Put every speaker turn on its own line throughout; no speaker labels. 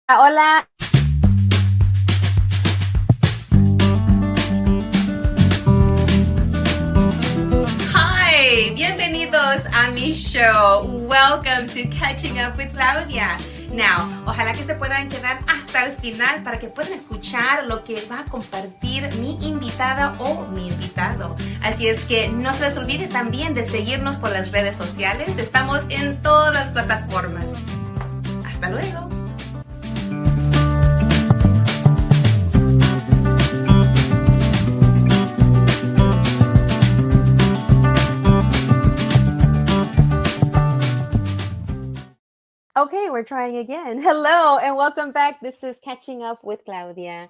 Hola. Hi, bienvenidos a mi show. Welcome to Catching Up with Claudia. Now, ojalá que se puedan quedar hasta el final para que puedan escuchar lo que va a compartir mi invitada o mi invitado. Así es que no se les olvide también de seguirnos por las redes sociales. Estamos en todas las plataformas. Hasta luego. Okay, we're trying again. Hello and welcome back. This is Catching Up with Claudia.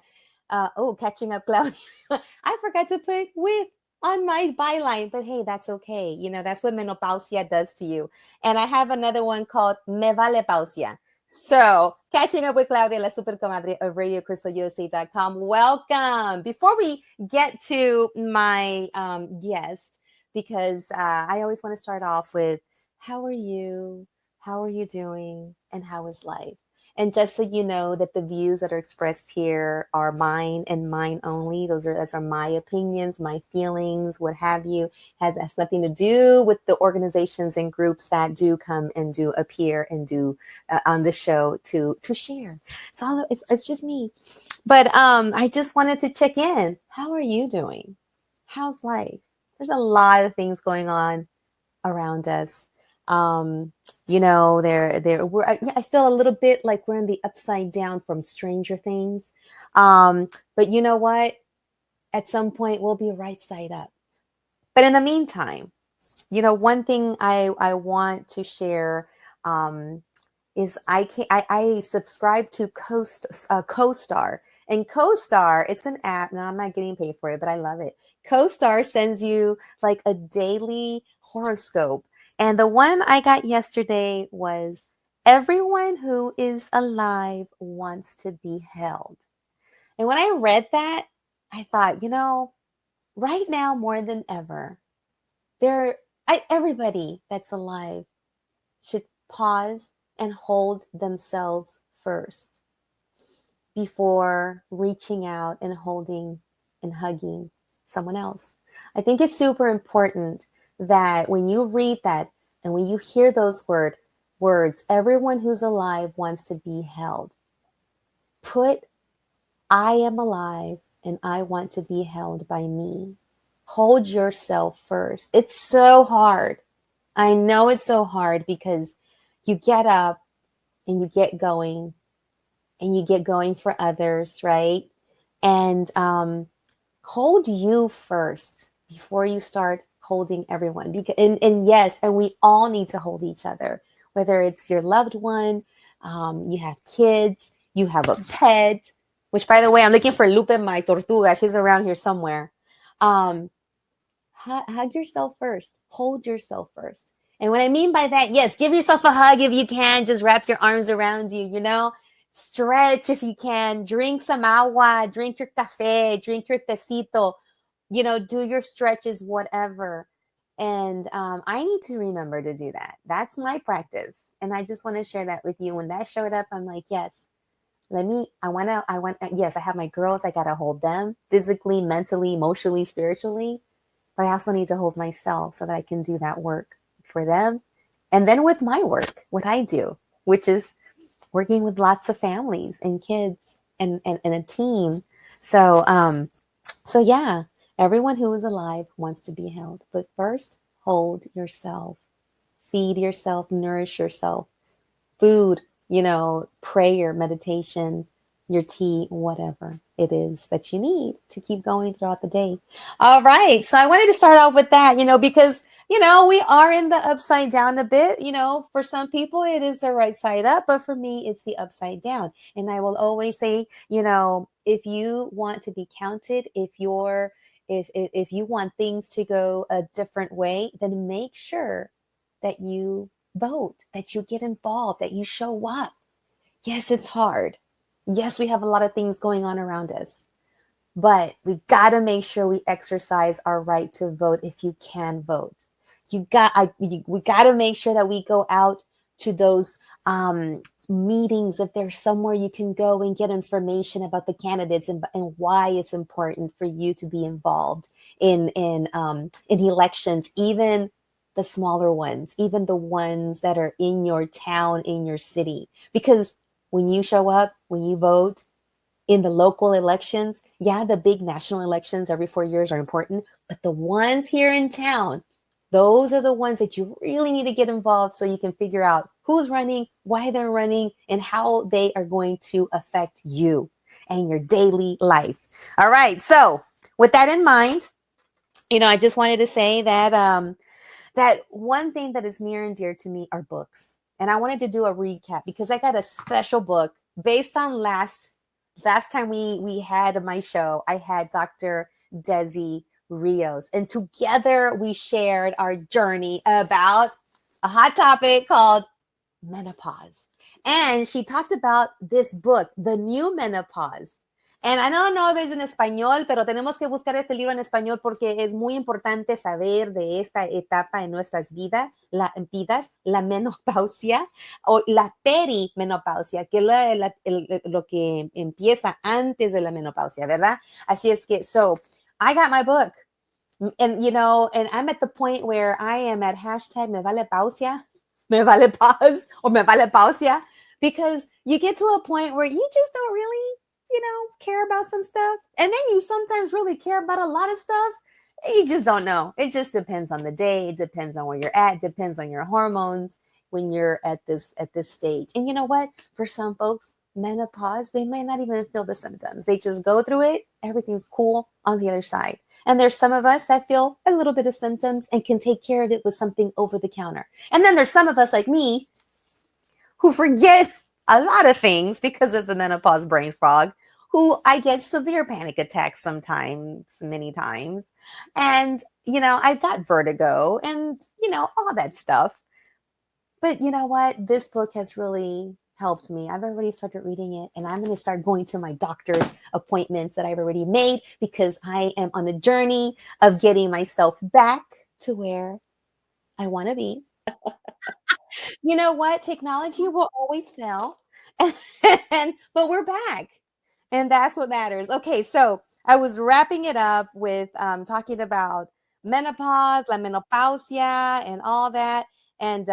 Catching Up, Claudia. I forgot to put with on my byline, but hey, that's okay. You know, that's what menopausia does to you. And I have another one called Me Vale Pausia. So, Catching Up with Claudia, la super comadre of RadioCrystalUSA.com. Welcome. Before we get to my guest, because I always want to start off with, how are you? How are you doing? And how is life? And just so you know that the views that are expressed here are mine and mine only. Those are my opinions, my feelings, what have you. Has nothing to do with the organizations and groups that do come and do appear and do on the show to share. It's just me. But I just wanted to check in. How are you doing? How's life? There's a lot of things going on around us. You know, I feel a little bit like we're in the upside down from Stranger Things. But you know what? At some point we'll be right side up. But in the meantime, you know, one thing I want to share is I subscribe to CoStar. And CoStar, it's an app. Now, I'm not getting paid for it, but I love it. CoStar sends you like a daily horoscope. And the one I got yesterday was, everyone who is alive wants to be held. And when I read that, I thought, you know, right now more than ever, everybody that's alive should pause and hold themselves first before reaching out and holding and hugging someone else. I think it's super important that when you read that and when you hear those words, everyone who's alive wants to be held. Put, I am alive and I want to be held by me. Hold yourself first. It's so hard. I know it's so hard because you get up and you get going for others, right? And hold you first before you start holding everyone. And yes, and we all need to hold each other, whether it's your loved one, you have kids, you have a pet, which, by the way, I'm looking for Lupe, my tortuga. She's around here somewhere. Hug yourself first. Hold yourself first. And what I mean by that, yes, give yourself a hug if you can. Just wrap your arms around you, you know. Stretch if you can. Drink some agua. Drink your café. Drink your tecito. You know, do your stretches, whatever. And I need to remember to do that. That's my practice. And I just want to share that with you. When that showed up, I'm like, yes, yes, I have my girls. I got to hold them physically, mentally, emotionally, spiritually. But I also need to hold myself so that I can do that work for them. And then with my work, what I do, which is working with lots of families and kids and a team. So yeah. Everyone who is alive wants to be held, but first, hold yourself, feed yourself, nourish yourself, food, you know, prayer, meditation, your tea, whatever it is that you need to keep going throughout the day. All right. So I wanted to start off with that, you know, because, you know, we are in the upside down a bit. You know, for some people, it is the right side up, but for me, it's the upside down. And I will always say, you know, if you want to be counted, if you want things to go a different way, then make sure that you vote, that you get involved, that you show up. Yes, it's hard. Yes, we have a lot of things going on around us, but we got to make sure we exercise our right to vote if you can vote. We got to make sure that we go out to those meetings, if there's somewhere you can go and get information about the candidates and why it's important for you to be involved in elections, even the smaller ones, even the ones that are in your town, in your city. Because when you show up, when you vote in the local elections, yeah, the big national elections every 4 years are important, but the ones here in town, those are the ones that you really need to get involved so you can figure out who's running, why they're running, and how they are going to affect you and your daily life. All right. So with that in mind, I just wanted to say that that one thing that is near and dear to me are books. And I wanted to do a recap because I got a special book based on last time we had my show. I had Dr. Desi Rios, and together we shared our journey about a hot topic called menopause. And she talked about this book, The New Menopause. And I don't know if it's en español, pero tenemos que buscar este libro en español porque es muy importante saber de esta etapa en nuestras vidas, la menopausia o la perimenopausia, que es lo que empieza antes de la menopausia, ¿verdad? Así es que, so I got my book. And, and I'm at the point where I am at hashtag me vale pausia, me vale pause, or me vale pausia, because you get to a point where you just don't really, care about some stuff. And then you sometimes really care about a lot of stuff. You just don't know. It just depends on the day. It depends on where you're at. It depends on your hormones when you're at this stage. And you know what? For some folks, menopause, they might not even feel the symptoms. They just go through it. Everything's cool on the other side. And there's some of us that feel a little bit of symptoms and can take care of it with something over the counter. And then there's some of us like me who forget a lot of things because of the menopause brain fog, who I get severe panic attacks sometimes, many times. And, I've got vertigo and, all that stuff. But you know what? This book has really helped me. I've already started reading it, and I'm going to start going to my doctor's appointments that I've already made because I am on a journey of getting myself back to where I want to be. You know what? Technology will always fail, but we're back. And that's what matters. Okay, so I was wrapping it up with talking about menopause, la menopausia, and all that, and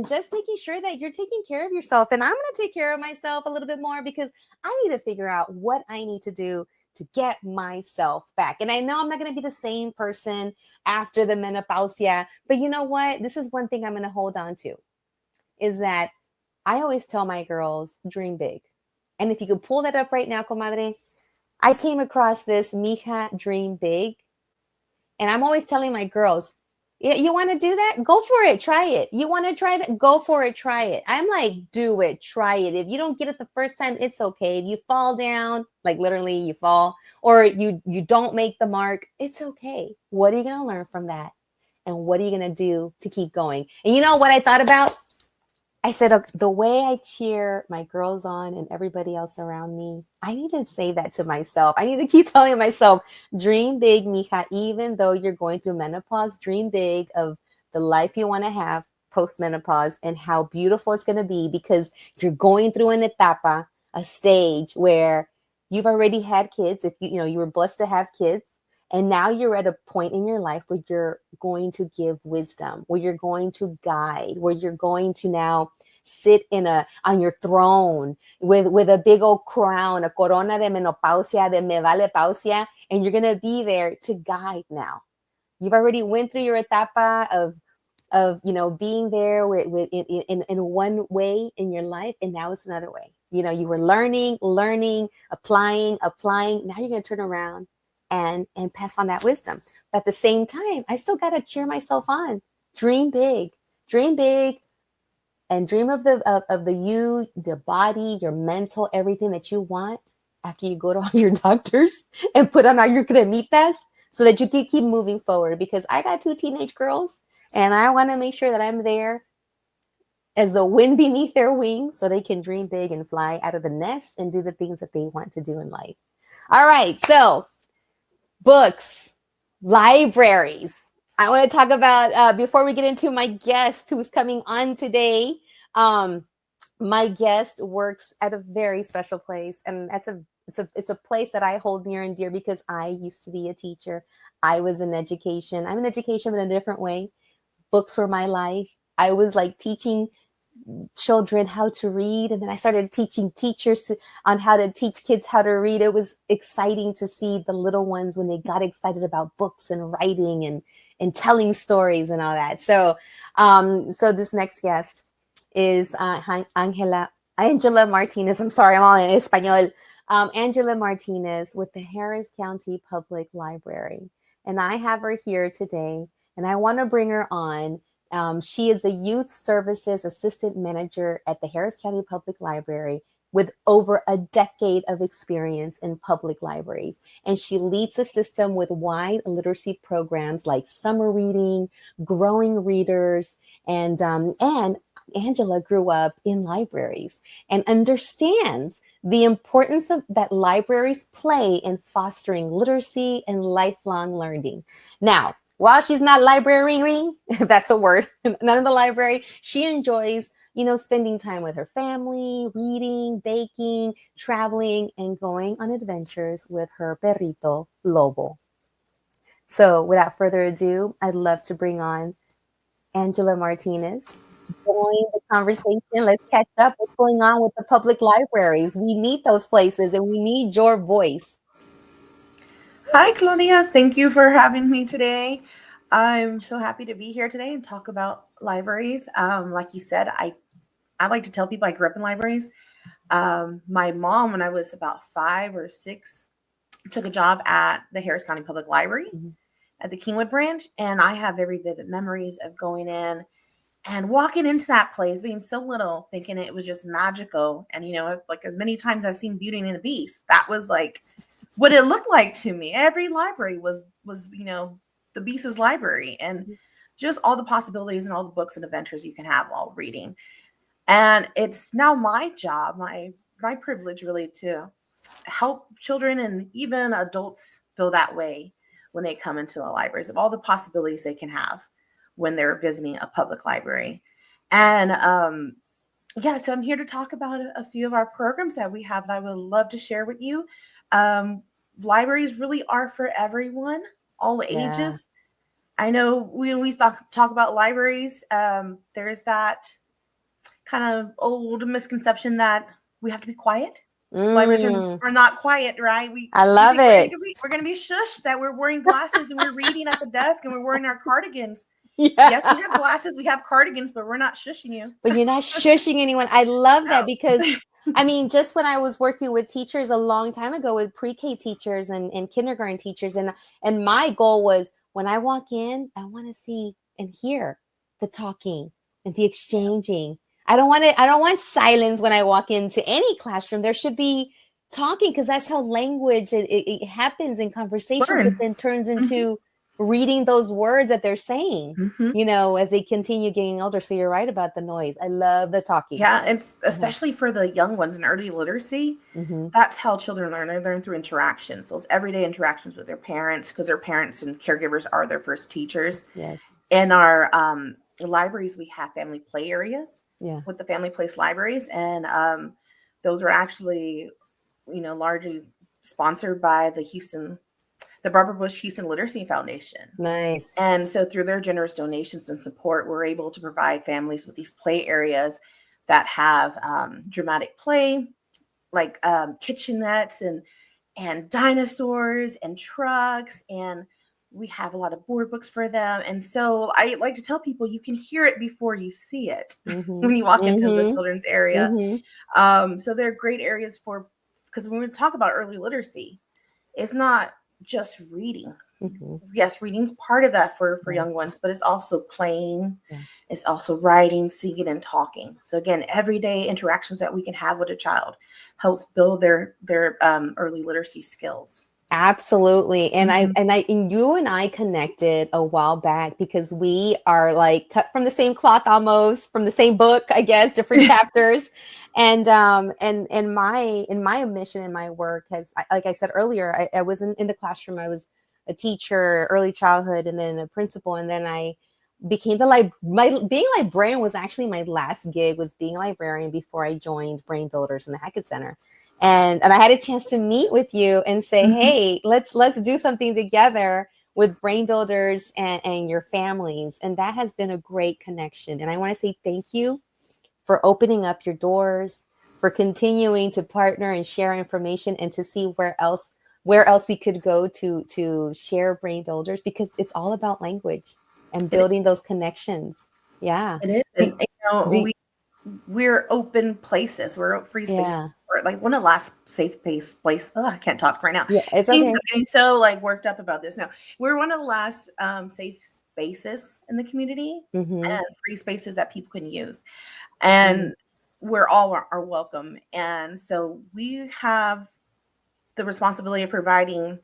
just making sure that you're taking care of yourself. And I'm going to take care of myself a little bit more because I need to figure out what I need to do to get myself back. And I know I'm not going to be the same person after the menopausia, but you know what? This is one thing I'm going to hold on to, is that I always tell my girls, dream big. And if you could pull that up right now, comadre, I came across this, mija, dream big. And I'm always telling my girls, you want to do that? Go for it. Try it. You want to try that? Go for it. Try it. I'm like, do it. Try it. If you don't get it the first time, it's okay. If you fall down, like literally you fall, or you don't make the mark, it's okay. What are you going to learn from that? And what are you going to do to keep going? And you know what I thought about? I said, okay, the way I cheer my girls on and everybody else around me, I need to say that to myself. I need to keep telling myself, dream big, mija, even though you're going through menopause, dream big of the life you want to have post-menopause and how beautiful it's going to be, because if you're going through an etapa, a stage where you've already had kids, if you were blessed to have kids, and now you're at a point in your life where you're going to give wisdom, where you're going to guide, where you're going to now sit on your throne with a big old crown, a corona de menopausia, de me vale pausia, and you're going to be there to guide now. You've already went through your etapa of being there in one way in your life, and now it's another way. You were learning, applying. Now you're going to turn around and pass on that wisdom. But at the same time, I still got to cheer myself on. Dream big, and dream of the body, your mental, everything that you want after you go to all your doctors and put on all your cremitas so that you can keep moving forward. Because I got 2 teenage girls, and I want to make sure that I'm there as the wind beneath their wings so they can dream big and fly out of the nest and do the things that they want to do in life. All right, so books, libraries. I want to talk about, before we get into my guest who's coming on today, My guest works at a very special place, and it's a place that I hold near and dear because I used to be a teacher. I was in education. I'm in education, but in a different way. Books were my life. I was like teaching children how to read, and then I started teaching teachers on how to teach kids how to read. It was exciting to see the little ones when they got excited about books and writing and telling stories and all that. So this next guest is Angela Martinez. I'm sorry, I'm all in Espanol. Angela Martinez with the Harris County Public Library, and I have her here today, and I want to bring her on. She is a Youth Services Assistant Manager at the Harris County Public Library with over a decade of experience in public libraries. And she leads a system with wide literacy programs like summer reading, growing readers, and Angela grew up in libraries and understands the importance that libraries play in fostering literacy and lifelong learning. Now, while she's not librarying, if that's a word, none of the library, she enjoys, spending time with her family, reading, baking, traveling, and going on adventures with her perrito, Lobo. So without further ado, I'd love to bring on Angela Martinez. Join the conversation. Let's catch up. What's going on with the public libraries? We need those places, and we need your voice.
Hi, Claudia. Thank you for having me today. I'm so happy to be here today and talk about libraries. Like you said, I like to tell people I grew up in libraries. My mom, when I was about 5 or 6, took a job at the Harris County Public Library at the Kingwood branch, and I have very vivid memories of going in and walking into that place, being so little, thinking it was just magical. And, like as many times I've seen Beauty and the Beast, that was like what it looked like to me. Every library was the Beast's library, and just all the possibilities and all the books and adventures you can have while reading. And it's now my job, my privilege really, to help children and even adults feel that way when they come into the libraries, of all the possibilities they can have when they're visiting a public library. And so I'm here to talk about a few of our programs that we have that I would love to share with you. Libraries really are for everyone, all ages. I know when we talk about libraries, there's that kind of old misconception that we have to be quiet. Libraries are not quiet, right?
I love it.
We're going to be shushed that we're wearing glasses and we're reading at the desk and we're wearing our cardigans.
Yeah.
Yes, we have glasses, we have cardigans, but we're not shushing you.
But you're not shushing anyone. I love that because, just when I was working with teachers a long time ago with pre-K teachers and kindergarten teachers, and my goal was when I walk in, I want to see and hear the talking and the exchanging. I don't want silence when I walk into any classroom. There should be talking because that's how language, it happens in conversations, but then turns into reading those words that they're saying, as they continue getting older. So you're right about the noise. I love the talking.
Yeah, it's especially for the young ones in early literacy. That's how children learn. They learn through interactions, those everyday interactions with their parents, because their parents and caregivers are their first teachers.
Yes.
In our libraries, we have family play areas with the family place libraries. And those are actually, largely sponsored by the Barbara Bush Houston Literacy Foundation.
Nice.
And so through their generous donations and support, we're able to provide families with these play areas that have dramatic play, like kitchenettes and dinosaurs and trucks. And we have a lot of board books for them. And so I like to tell people you can hear it before you see it when you walk into the children's area. So they're great areas because when we talk about early literacy, it's not just reading. Yes, reading's part of that for young ones, but it's also playing. It's also writing, singing, and talking. So again, everyday interactions that we can have with a child helps build their early literacy skills.
Absolutely. And and you and I connected a while back because we are like cut from the same cloth, almost from the same book, I guess, different chapters. And my mission in my work has, like I said earlier, I was in the classroom. I was a teacher, early childhood, and then a principal. And then I became being a librarian was actually my last gig, was being a librarian before I joined Brain Builders in the Hackett Center. And I had a chance to meet with you and say, hey, let's do something together with Brain Builders and your families. And that has been a great connection. And I want to say thank you for opening up your doors, for continuing to partner and share information, and to see where else we could go to share Brain Builders, because it's all about language and building those connections. Yeah.
It is. And, we're open places. We're free spaces.
Yeah.
We're like one of the last safe place. Oh, I can't talk right now.
Yeah, it's okay.
I'm getting so like worked up about this now. We're one of the last safe spaces in the community, and free spaces that people can use. And we're all are welcome. And so we have the responsibility of providing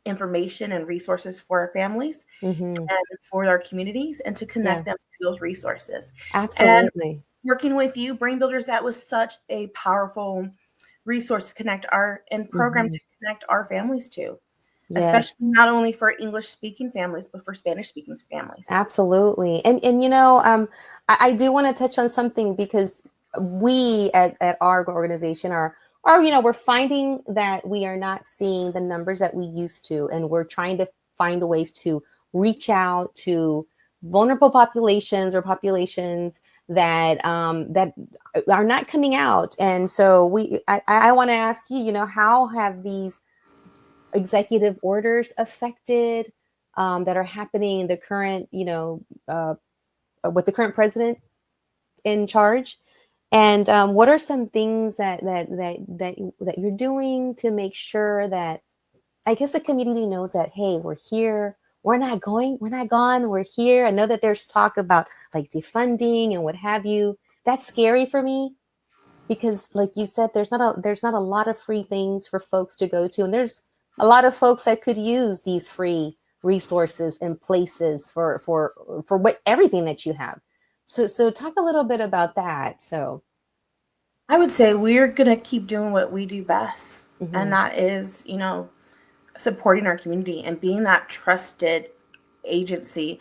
information and resources for our families and for our communities, and to connect them to those resources.
Absolutely.
And working with you, Brain Builders, that was such a powerful resource to connect program to connect our families to, especially not only for English speaking families, but for Spanish speaking families.
Absolutely. And I do want to touch on something, because we at our organization are we're finding that we are not seeing the numbers that we used to, and we're trying to find ways to reach out to vulnerable populations, or populations that are not coming out. And so I want to ask you, how have these executive orders affected that are happening in the current, with the current president in charge? And what are some things that you're doing to make sure that, I guess, the community knows that, hey, we're here, we're not gone, we're here. I know that there's talk about like defunding and what have you. That's scary for me, because like you said, there's not a lot of free things for folks to go to, and there's a lot of folks that could use these free resources and places for everything that you have. So talk a little bit about that. So
I would say we're going to keep doing what we do best. And that is, supporting our community and being that trusted agency.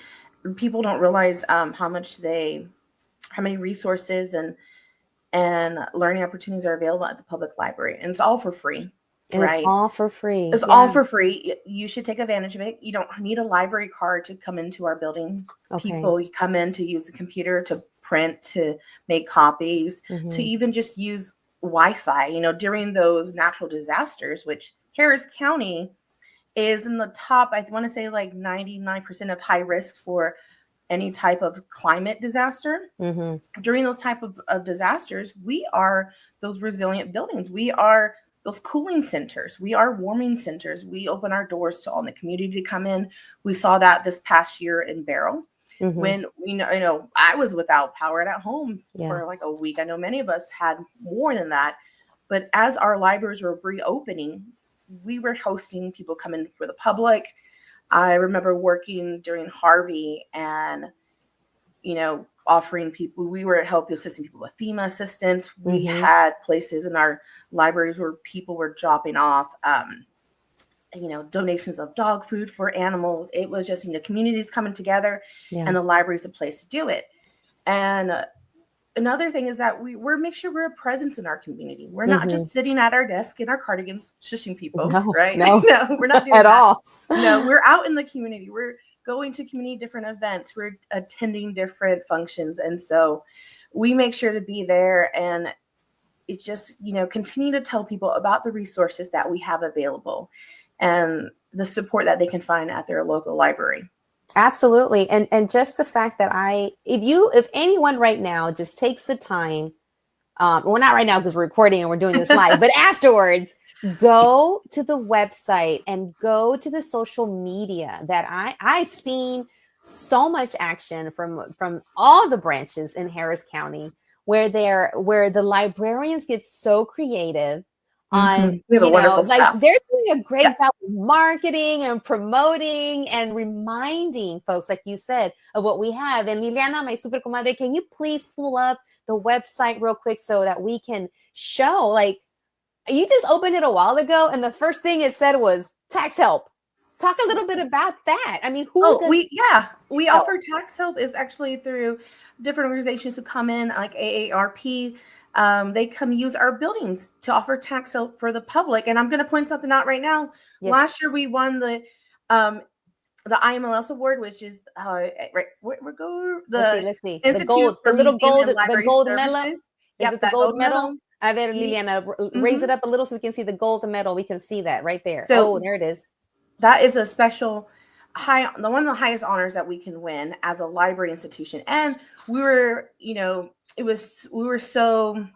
People don't realize how many resources and learning opportunities are available at the public library. And it's all for free.
And right? It's all for free.
It's all for free. You should take advantage of it. You don't need a library card to come into our building. People, you come in to use the computer, to print, to make copies, to even just use Wi-Fi, during those natural disasters, which Harris County is in the top, I want to say like 99% of high risk for any type of climate disaster. During those type of disasters, we are those resilient buildings. We are those cooling centers. We are warming centers. We open our doors to all the community to come in. We saw that this past year in Barrow, when I was without power at home for like a week. I know many of us had more than that, but as our libraries were reopening, we were hosting people coming for the public. I remember working during Harvey and, offering people, we were assisting people with FEMA assistance. We had places in our libraries where people were dropping off, donations of dog food for animals. It was just, communities coming together, and the library is a place to do it. And another thing is that we're make sure we're a presence in our community. We're not just sitting at our desk in our cardigans shushing people, right?
No,
we're not doing
at
that.
all.
No, we're out in the community. We're going to community different events. We're attending different functions. And so we make sure to be there, and it just, continue to tell people about the resources that we have available and the support that they can find at their local library.
Absolutely. And just the fact that if anyone right now just takes the time, well, not right now because we're recording and we're doing this live, but afterwards, go to the website and go to the social media that I've seen so much action from all the branches in Harris County, where the librarians get so creative on, they're doing a great job of marketing and promoting and reminding folks, like you said, of what we have. And Liliana, my super comadre, can you please pull up the website real quick so that we can show, like, you just opened it a while ago and the first thing it said was tax help. Talk a little bit about that. I mean, who
Oh,
does
we
help?
offer tax help is actually through different organizations who come in, like AARP. They come use our buildings to offer tax help for the public. And I'm going to point something out right now.
Yes.
Last year we won the IMLS award, which is right. Where go
Let's see. The
Institute
gold,
for
the little
Museum
gold,
and
the
Library
gold medal.
Services.
Is
Yep,
it the
that
gold
gold
medal?
medal.
I bet Liliana raise it up a little so we can see the gold medal. We can see that right there.
So
there it is.
That is a special one of the highest honors that we can win as a library institution. And we were, we were so.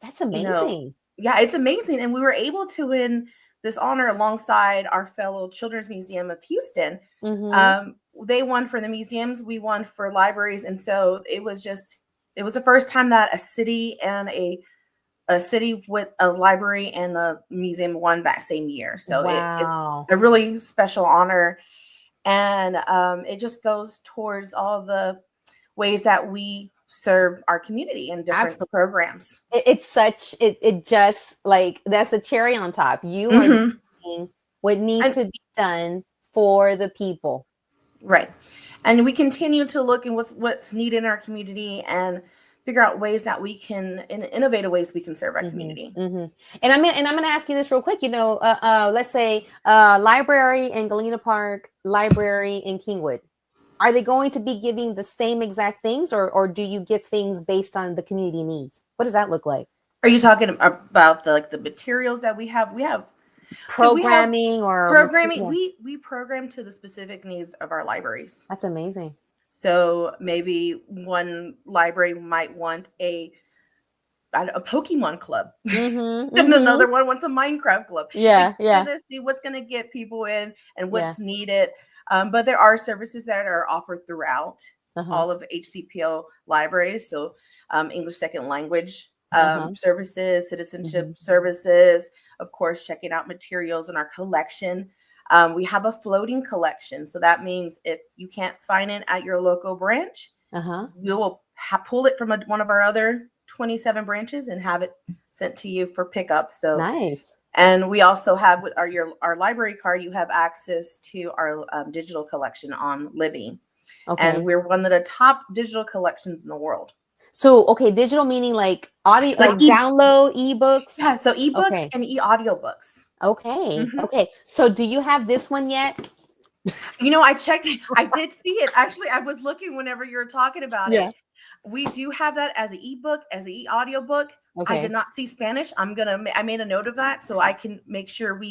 That's amazing.
Yeah, it's amazing. And we were able to win this honor alongside our fellow Children's Museum of Houston. They won for the museums, we won for libraries. And so it was the first time that a city and a city with a library and a museum won that same year. So it's a really special honor. And it just goes towards all the ways that we serve our community in different programs.
It just like, that's a cherry on top. You are doing what needs to be done for the people.
Right. And we continue to look at what's needed in our community and figure out ways that we can, in innovative ways, we can serve our community.
And I'm going to ask you this real quick. Let's say library in Galena Park, library in Kingwood. Are they going to be giving the same exact things, or do you give things based on the community needs? What does that look like?
Are you talking about the materials that we have? We have
programming
programming. We program to the specific needs of our libraries.
That's amazing.
So maybe one library might want a Pokemon club, and another one wants a Minecraft club.
Yeah.
To see what's going to get people in and what's needed. But there are services that are offered throughout all of HCPO libraries. So English second language services, citizenship services, of course, checking out materials in our collection. We have a floating collection. So that means if you can't find it at your local branch, we will pull it from one of our other 27 branches and have it sent to you for pickup. So
nice.
And we also have with our library card, you have access to our digital collection on Libby. And we're one of the top digital collections in the world.
So, digital meaning like audio, like download ebooks?
Yeah, so ebooks and e-audiobooks.
Okay. So do you have this one yet?
I checked. I did see it. Actually, I was looking whenever you were talking about it. We do have that as an ebook, as an e-audiobook. I did not see Spanish. I made a note of that so I can make sure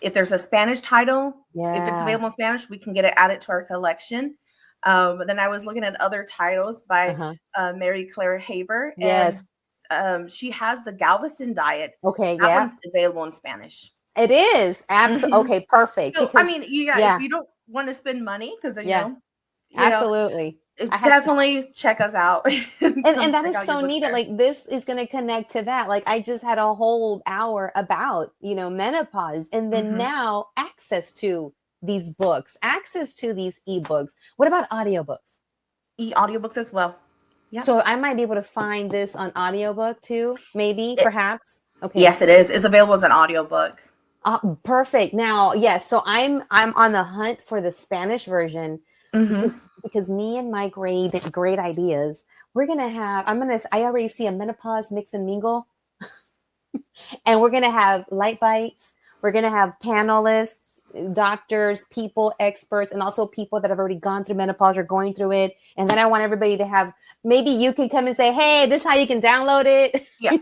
if there's a Spanish title, if it's available in Spanish, we can get it added to our collection. But then I was looking at other titles by Mary Claire Haver. And she has the Galveston Diet. That one's available in Spanish.
It is. Absolutely. Okay, perfect.
So, because, if you don't want to spend money, because
absolutely.
Definitely check us out.
and that is so needed. Like, this is going to connect to that. Like, I just had a whole hour about, menopause, and then now access to these books, access to these ebooks. What about audiobooks?
E-audiobooks as well. Yeah.
So I might be able to find this on audiobook too, perhaps. Okay.
Yes, it is. It's available as an audiobook.
Perfect. Now, so I'm on the hunt for the Spanish version because me and my great ideas, we're gonna have. I already see a menopause mix and mingle, and we're gonna have light bites. We're going to have panelists, doctors, people, experts, and also people that have already gone through menopause or going through it. And then I want everybody to have, maybe you can come and say, hey, this is how you can download it. Yeah.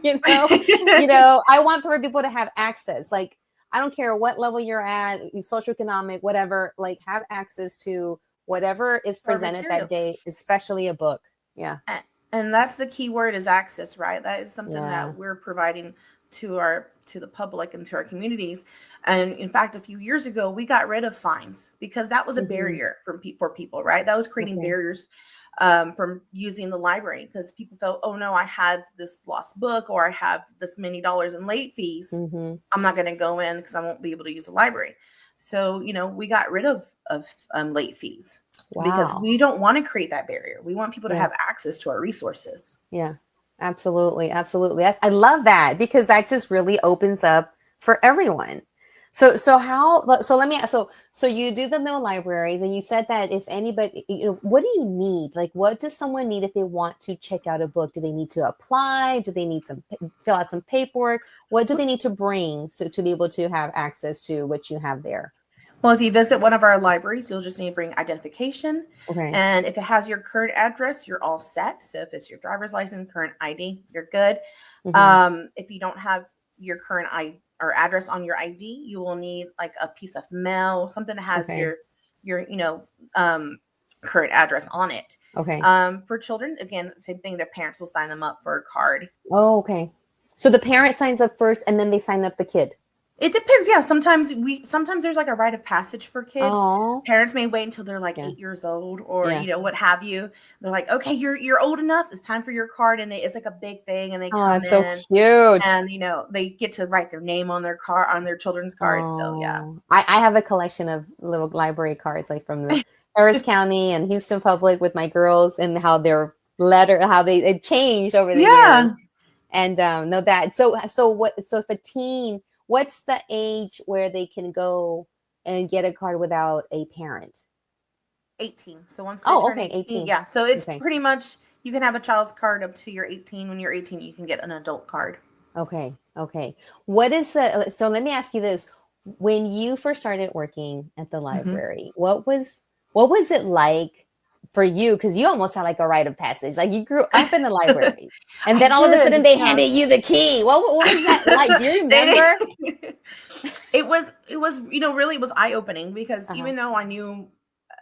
I want for people to have access. Like, I don't care what level you're at, socioeconomic, whatever, like, have access to whatever is presented that day, especially a book. Yeah.
And that's the key word, is access, right? That is something that we're providing to the public and to our communities. And in fact, a few years ago, we got rid of fines because that was a barrier for people, right? That was creating barriers from using the library, because people felt, oh no, I had this lost book, or I have this many dollars in late fees. I'm not going to go in because I won't be able to use the library. So, we got rid of late fees because we don't want to create that barrier. We want people to have access to our resources.
Yeah. Absolutely. I love that, because that just really opens up for everyone. So let me ask, so you do the no libraries, and you said that if anybody, what do you need? Like, what does someone need if they want to check out a book? Do they need to apply? Do they need fill out some paperwork? What do they need to bring to be able to have access to what you have there?
Well, if you visit one of our libraries, you'll just need to bring identification.
Okay.
And if it has your current address, you're all set. So if it's your driver's license, current ID, you're good. If you don't have your current ID or address on your ID, you will need like a piece of mail, something that has
Okay.
your current address on it.
Okay.
For children, again, same thing. Their parents will sign them up for a card.
Oh, okay. So the parent signs up first, and then they sign up the kid.
It depends. Yeah. Sometimes there's like a rite of passage for kids.
Oh.
Parents may wait until they're like 8 years old or, what have you. They're like, okay, you're old enough. It's time for your card. And it's like a big thing. And they come
That's so cute.
and, they get to write their name on their car, on their children's cards. So yeah.
I have a collection of little library cards, like from the Harris County and Houston Public with my girls, and how their how they changed over the years. And know that. So if a teen, what's the age where they can go and get a card without a parent?
18. So once they turn
18.
Yeah. So it's pretty much, you can have a child's card up to your 18. When you're 18, you can get an adult card.
Okay. What is so let me ask you this. When you first started working at the library, what was it like for you? Because you almost had like a rite of passage. Like, you grew up in the library, and then all of a sudden they handed you the key. What was that like? Do you remember?
It was really, it was eye-opening, because even though I knew,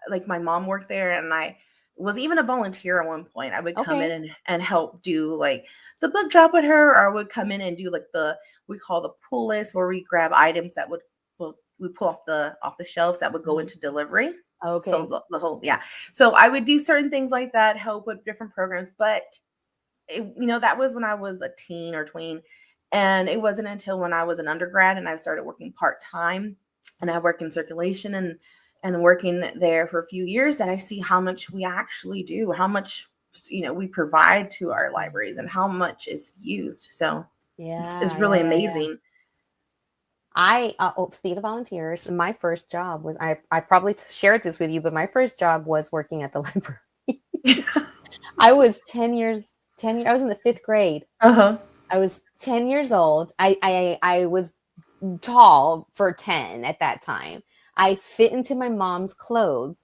like, my mom worked there, and I was even a volunteer at one point, I would come in and help do like the book drop with her, or I would come in and do like we call the pull list, where we grab items that we pull off the shelves that would go into delivery.
Okay.
So the whole, so I would do certain things like that, help with different programs. But that was when I was a teen or tween. And it wasn't until when I was an undergrad and I started working part-time, and I work in circulation and working there for a few years, that I see how much we actually do, how much, we provide to our libraries, and how much it's used. So it's really amazing.
Speaking of volunteers, my first job was, I probably shared this with you, but my first job was working at the library. I was 10 years, I was in the 5th grade. I was 10 years old. I was tall for 10 at that time. I fit into my mom's clothes.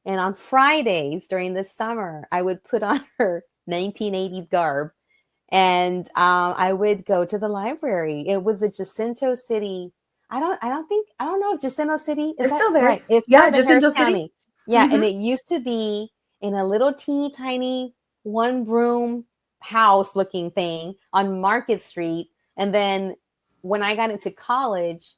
And on Fridays during the summer, I would put on her 1980s garb, and I would go to the library. It was a Jacinto City. I don't know if Jacinto City is
still there.
Right. It's part of Harris County. Yeah, and it used to be in a little teeny tiny one-room house looking thing on Market Street. And then when I got into college,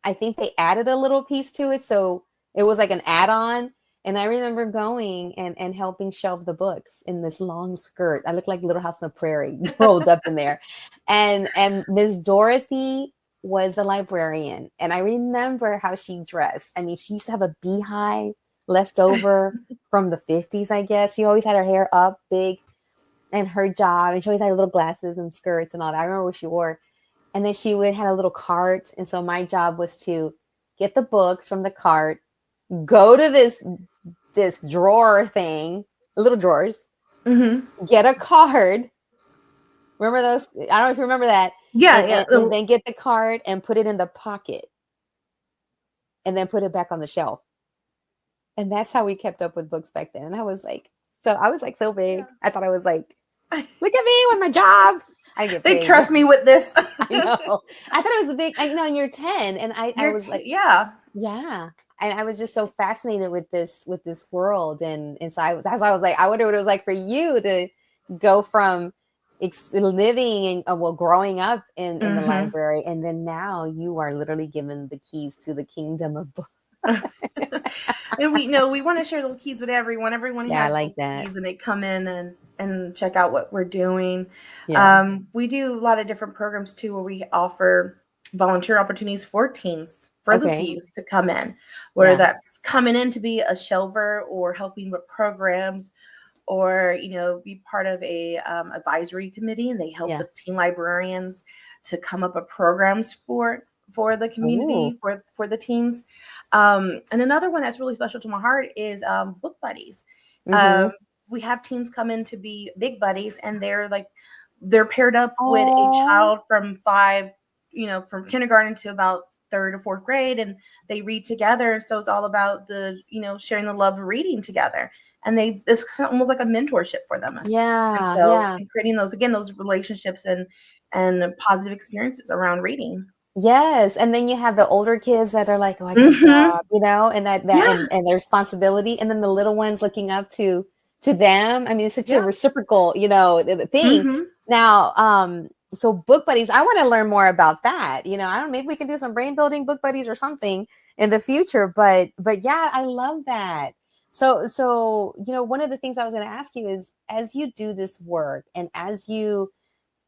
I think they added a little piece to it, so it was like an add-on. And I remember going and helping shelve the books in this long skirt. I looked like Little House on the Prairie rolled up in there. And Miss Dorothy was a librarian. And I remember how she dressed. I mean, she used to have a beehive left over from the 50s, I guess. She always had her hair up big, and her job. And she always had her little glasses and skirts and all that. I remember what she wore. And then she would had a little cart. And so my job was to get the books from the cart, go to this drawer thing, little drawers, get a card. Remember those? I don't know if you remember that. And then get the card and put it in the pocket, and then put it back on the shelf. And that's how we kept up with books back then. And I was like so big. I thought I was like, look at me with my job. I get paid.
They trust me with this.
I know. I thought it was a big, and you're 10, and I was like, yeah. And I was just so fascinated with this world, and so that's why I was like, I wonder what it was like for you to go from living and growing up in the library, and then now you are literally given the keys to the kingdom of books.
And we want to share those keys with everyone. Everyone has those keys, and they come in and check out what we're doing. We do a lot of different programs too, where we offer volunteer opportunities for teens, for the youth to come in, where that's coming in to be a shelver or helping with programs, or be part of a advisory committee, and they help the teen librarians to come up with programs for for the community, for the teens. And another one that's really special to my heart is book buddies. We have teams come in to be big buddies, and they're paired up with a child from from kindergarten to about third or fourth grade, and they read together. So it's all about sharing the love of reading together. And it's almost like a mentorship for them. And creating those relationships and positive experiences around reading.
Yes, and then you have the older kids that are like, "Oh, I got a job," and and their responsibility, and then the little ones looking up to them. I mean, it's such a reciprocal, the thing. Now, so book buddies, I want to learn more about that. I don't. Maybe we can do some brain building book buddies or something in the future. But yeah, I love that. So one of the things I was going to ask you is, as you do this work and as you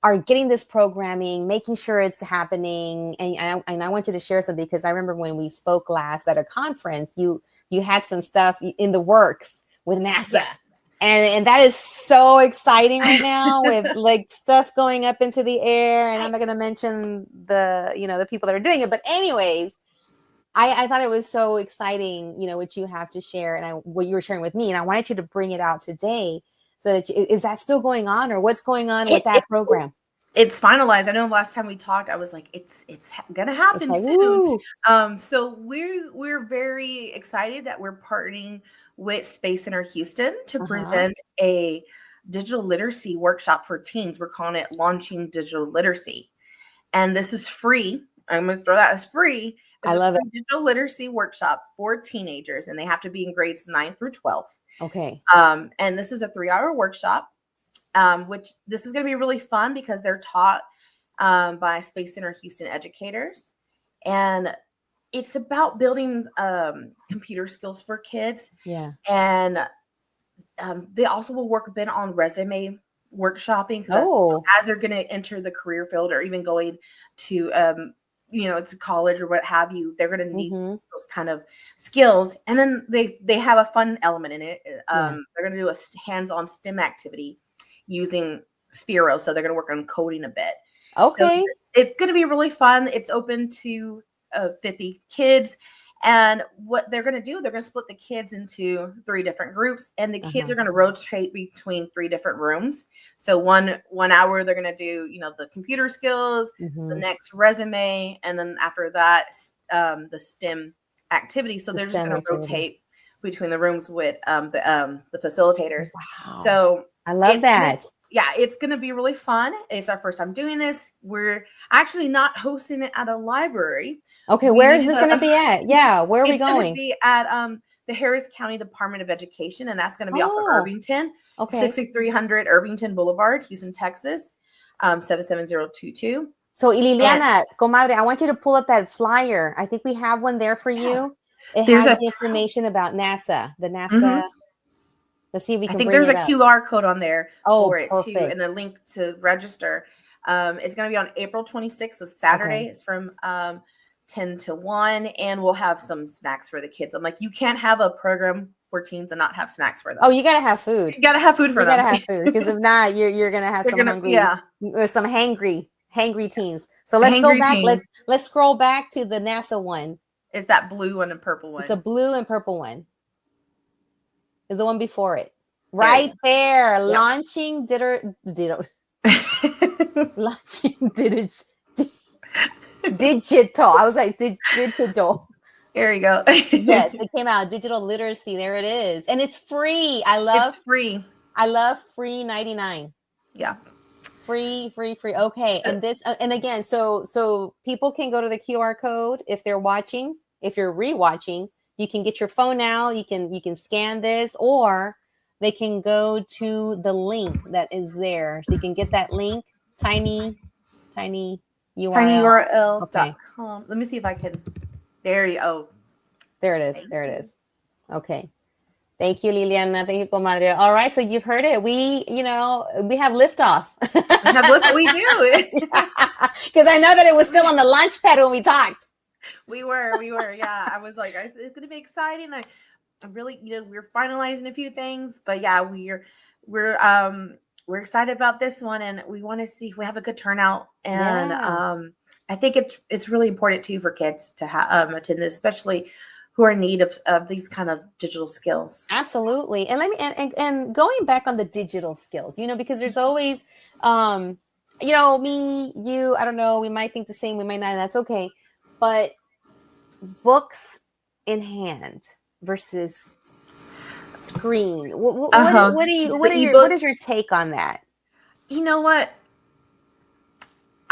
are getting this programming, making sure it's happening. And I want you to share something, because I remember when we spoke last at a conference, you had some stuff in the works with NASA.
Yes.
And that is so exciting right now with like stuff going up into the air. And I'm not going to mention the people that are doing it. But anyways, I thought it was so exciting, what you have to share and what you were sharing with me. And I wanted you to bring it out today. So is that still going on, or what's going on with that program?
It's finalized. I know last time we talked, I was like, it's gonna happen soon. So we're very excited that we're partnering with Space Center Houston to present a digital literacy workshop for teens. We're calling it Launching Digital Literacy, and this is free. I'm going to throw that as free.
I love it.
Digital literacy workshop for teenagers, and they have to be in grades 9 through 12.
Okay.
And this is a 3-hour workshop, which this is going to be really fun because they're taught by Space Center Houston educators. And it's about building computer skills for kids.
Yeah.
And they also will work a bit on resume workshopping. As they're going to enter the career field, or even going to to college or what have you, they're going to need those kind of skills. And then they have a fun element in it. They're going to do a hands-on STEM activity using Spiro. So they're going to work on coding a bit.
Okay.
So it's going to be really fun. It's open to 50 kids. And what they're going to do, they're going to split the kids into 3 different groups, and the kids are going to rotate between 3 different rooms. So one hour, they're going to do, the computer skills, the next resume. And then after that, the STEM activity. So they're just going to rotate between the rooms with the facilitators.
Wow.
So
I love that.
It's going to be really fun. It's our first time doing this. We're actually not hosting it at a library.
Okay, where is this going to be at? Yeah, where are we going?
It's going to be at the Harris County Department of Education, and that's going to be off of Irvington, 6300 Irvington Boulevard, Houston, Texas, 77022.
So, Liliana, comadre, I want you to pull up that flyer. I think we have one there for you. It has the information about NASA, the NASA. Let's see if we can.
I think there's a QR code on there for it
perfect.
too, and the link to register. It's going to be on April 26th, so Saturday. It's from 10 to 1, and we'll have some snacks for the kids. I'm like, you can't have a program for teens and not have snacks for them.
Oh, you got to have food.
You got to have food for them.
You got to have food, because if not, you're going to have some hangry teens. So let's go back. Let's scroll back to the NASA one.
It's that blue one and purple one.
It's a blue and purple one. Is the one before it. Right there. Yep. Launching digital. I was like, digital.
There you go.
Yes, it came out. Digital literacy. There it is. And it's free.
It's free.
I love free 99.
Yeah.
Free. Okay. And this, and again, so people can go to the QR code if they're watching. If you're rewatching, you can get your phone out. You can scan this, or they can go to the link that is there. So you can get that link, tiny URL.
tinyurl.com. Let me see if I can. There you go.
There it is. Okay. Thank you, Liliana. Thank you, comadre. All right. So you've heard it. We have liftoff.
We do.
Because I know that it was still on the launch pad when we talked.
We were. Yeah. I was like, it's going to be exciting. I'm really, we're finalizing a few things, but yeah, we're excited about this one, and we want to see if we have a good turnout, and I think it's really important too for kids to attend this, especially who are in need of these kind of digital skills.
Absolutely. And let me and going back on the digital skills, because there's always me, you, I don't know, we might think the same, we might not, and that's okay. But books in hand versus screen. What is your take on that?
You know what?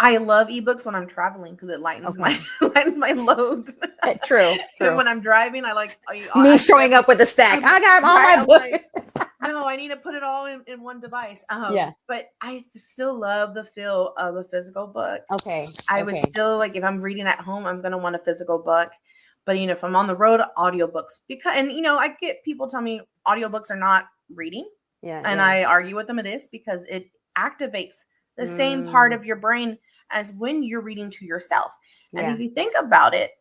I love ebooks when I'm traveling because it lightens my load.
True.
And when I'm driving, I like
me showing up with a stack. I got all my books.
No, I need to put it all in one device.
Yeah.
But I still love the feel of a physical book.
Okay.
I would still, like, if I'm reading at home, I'm going to want a physical book. But, if I'm on the road, audiobooks. I get people tell me audiobooks are not reading.
Yeah.
And I argue with them it is, because it activates the same part of your brain as when you're reading to yourself. And if you think about it,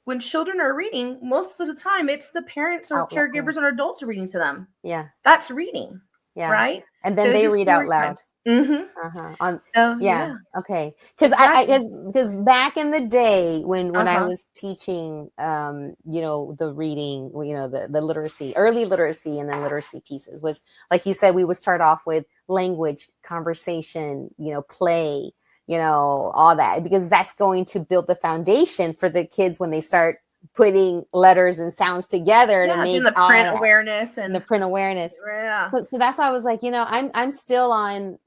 when children are reading, most of the time it's the parents or caregivers or adults are reading to them.
Yeah.
That's reading.
Yeah.
Right?
And then they read out loud.
Yeah.
Okay. Because back in the day when I was teaching, the reading, the literacy, early literacy, and then literacy pieces was, like you said, we would start off with language, conversation, play, all that, because that's going to build the foundation for the kids when they start putting letters and sounds together to make
the print awareness and
the print awareness.
Yeah.
So that's why I was like, I'm still on,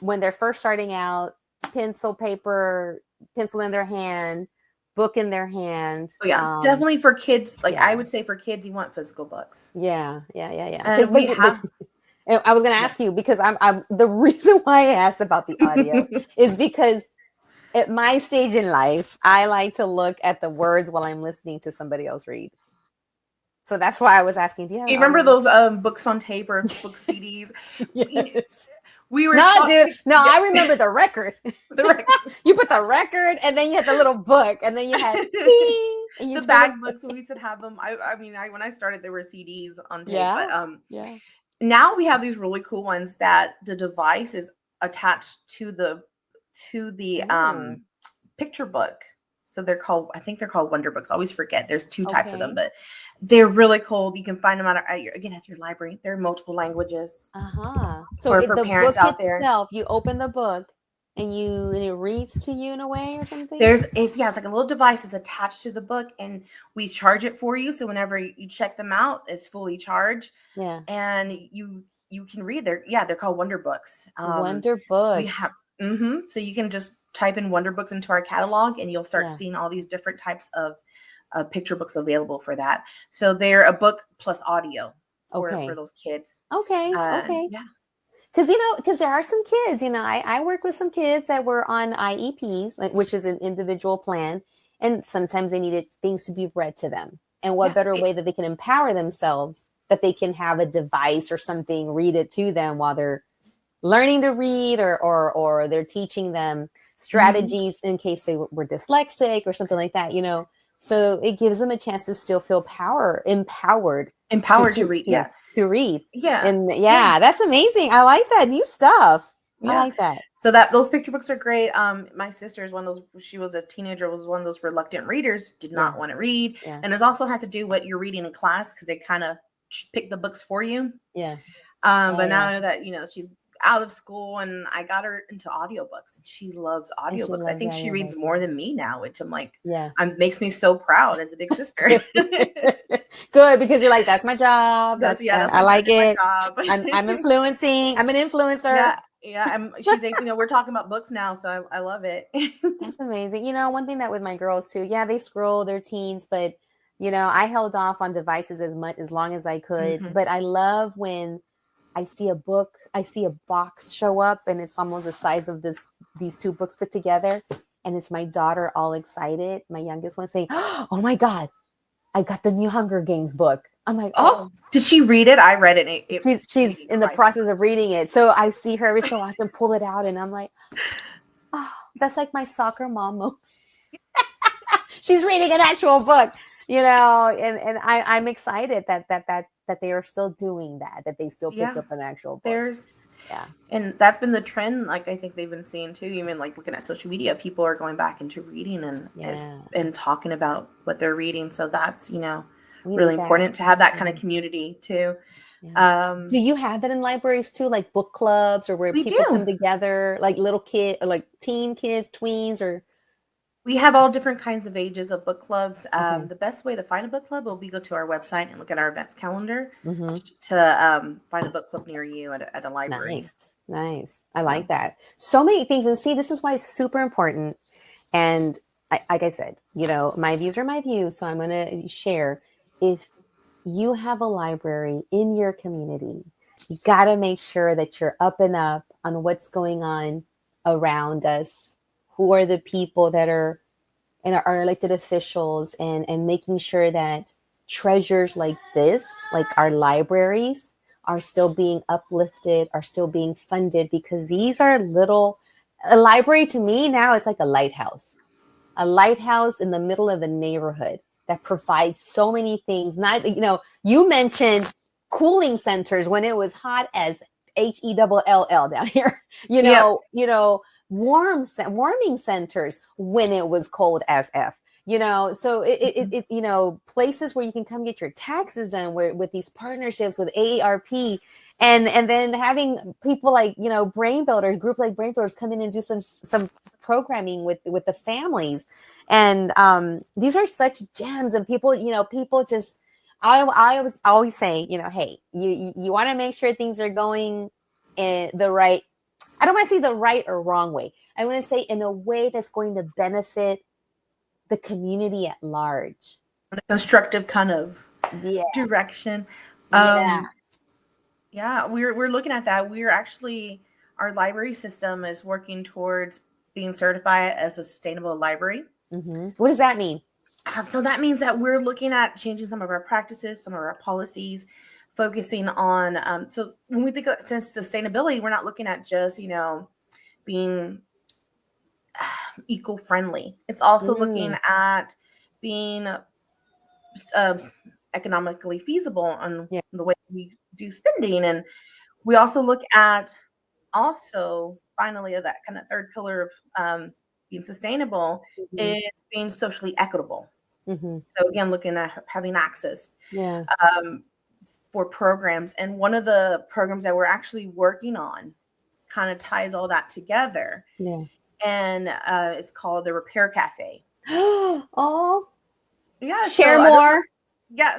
when they're first starting out, pencil in their hand, book in their hand.
Oh, yeah, definitely for kids. Like I would say for kids, you want physical books.
Yeah.
And we have.
I was going to ask you, because I'm the reason why I asked about the audio is because at my stage in life, I like to look at the words while I'm listening to somebody else read. So that's why I was asking. Do you
remember those books on tape or book CDs?
Yes.
We were
I remember the record. You put the record, and then you had the little book, and then you had and
the bag books. We used to have them. When I started, there were CDs on tape. But, now we have these really cool ones that the device is attached to the picture book. So I think they're called Wonder Books. I always forget. There's two types of them, but they're really cool. You can find them at your library. They're multiple languages.
So for the parents book out there, you open the book and it reads to you in a way or something.
It's like a little device is attached to the book, and we charge it for you. So whenever you check them out, it's fully charged.
Yeah,
and you can read. They're called Wonder Books.
Wonder Books.
We have. So you can just type in Wonder Books into our catalog, and you'll start seeing all these different types of picture books available for that. So they're a book plus audio for those kids.
Okay.
Yeah.
Because there are some kids, I work with some kids that were on IEPs, which is an individual plan. And sometimes they needed things to be read to them. And what better way that they can empower themselves, that they can have a device or something, read it to them while they're learning to read, or they're teaching them strategies in case they were dyslexic or something like that, So it gives them a chance to still feel empowered to read. To read.
Yeah.
And that's amazing. I like that new stuff. I like that.
So those picture books are great. My sister is one of those. She was a teenager, was one of those reluctant readers, did not want to read. Yeah. And it also has to do what you're reading in class, because they kind of pick the books for you.
Yeah.
But now that, she's out of school, and I got her into audiobooks, and she loves audiobooks. I think she reads more than me now, which I'm like, makes me so proud as a big sister.
Good, because you're like, that's my job. I like it. I'm influencing. I'm an influencer.
Yeah. She's like, we're talking about books now, so I love it.
That's amazing. One thing that with my girls too, they scroll, they're teens, but I held off on devices as long as I could. But I love when I see a book, I see a box show up, and it's almost the size of these two books put together. And it's my daughter all excited, my youngest one, saying, "Oh my God, I got the new Hunger Games book." I'm like, "Oh,
did she read it?" I read it.
She's in the process of reading it. So I see her every so often pull it out, and I'm like, "Oh, that's like my soccer mom moment." She's reading an actual book, and I'm excited that they are still doing that they still pick up an actual book. Yeah.
And that's been the trend. Like, I think they've been seeing too, even like looking at social media, people are going back into reading and talking about what they're reading. So that's,
We
really
need that.
important to have that kind of community too.
Yeah. Do you have that in libraries too, like book clubs, or where
We
people
do.
come together, like little kid, or like teen kids, tweens, or?
We have all different kinds of ages of book clubs.
Okay.
The best way to find a book club will be go to our website and look at our events calendar
Mm-hmm.
to find a book club near you at a library.
Nice. I like that. So many things. And see, this is why it's super important. And like I said, my views are my views. So I'm going to share. If you have a library in your community, you got to make sure that you're up and up on what's going on around us. Who are the people that are and our elected officials, and making sure that treasures like this, like our libraries, are still being uplifted, are still being funded, because these are a library to me now, it's like a lighthouse in the middle of a neighborhood that provides so many things. Not, you mentioned cooling centers when it was hot as HELL down here, warming centers when it was cold as F. So it places where you can come get your taxes done with these partnerships with AARP, and then having people like, brain builders, group like brain builders, come in and do some programming with the families. And these are such gems, and people just, I always say, hey, you want to make sure things are going in the right, I don't want to say the right or wrong way. I want to say in a way that's going to benefit the community at large.
A constructive kind of direction. We're looking at that. Our library system is working towards being certified as a sustainable library.
Mm-hmm. What does that mean?
So that means that we're looking at changing some of our practices, some of our policies, focusing on, so when we think of sustainability, we're not looking at just, being eco-friendly. It's also looking at being economically feasible on the way we do spending. And we also look at finally that kind of third pillar of being sustainable is being socially equitable. So again, looking at having access for programs. And one of the programs that we're actually working on kind of ties all that together. And it's called the Repair Cafe.
Oh,
yeah.
Share more.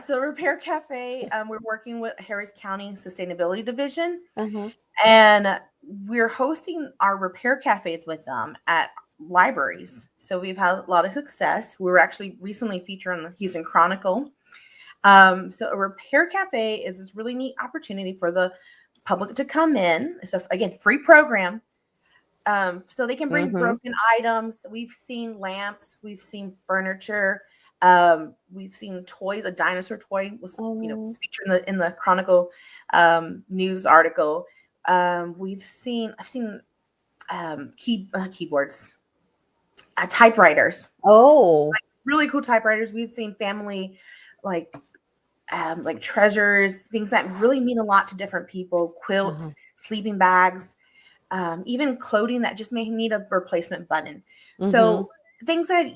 So Repair Cafe, we're working with Harris County Sustainability Division. And we're hosting our repair cafes with them at libraries. So we've had a lot of success. We were actually recently featured on the Houston Chronicle. So a repair cafe is this really neat opportunity for the public to come in. So again, free program. So they can bring broken items. We've seen lamps. We've seen furniture. We've seen toys. A dinosaur toy was, was featured in the Chronicle news article. I've seen keyboards, typewriters. Like really cool typewriters. We've seen family like treasures, things that really mean a lot to different people. Quilts, sleeping bags, even clothing that just may need a replacement button. So things that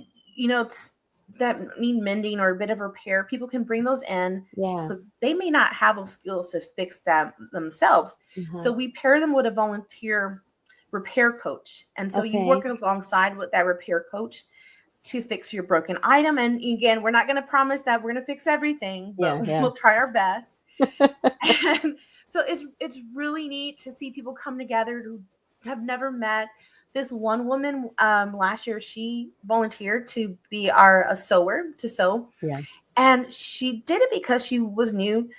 that need mending or a bit of repair, people can bring those in because they may not have those skills to fix them themselves. So we pair them with a volunteer repair coach. And so you work alongside with that repair coach to fix your broken item. And again, we're not going to promise that we're going to fix everything, but we'll try our best. And so it's really neat to see people come together who have never met. This one woman last year, she volunteered to be a sewer, to sew. And she did it because she was new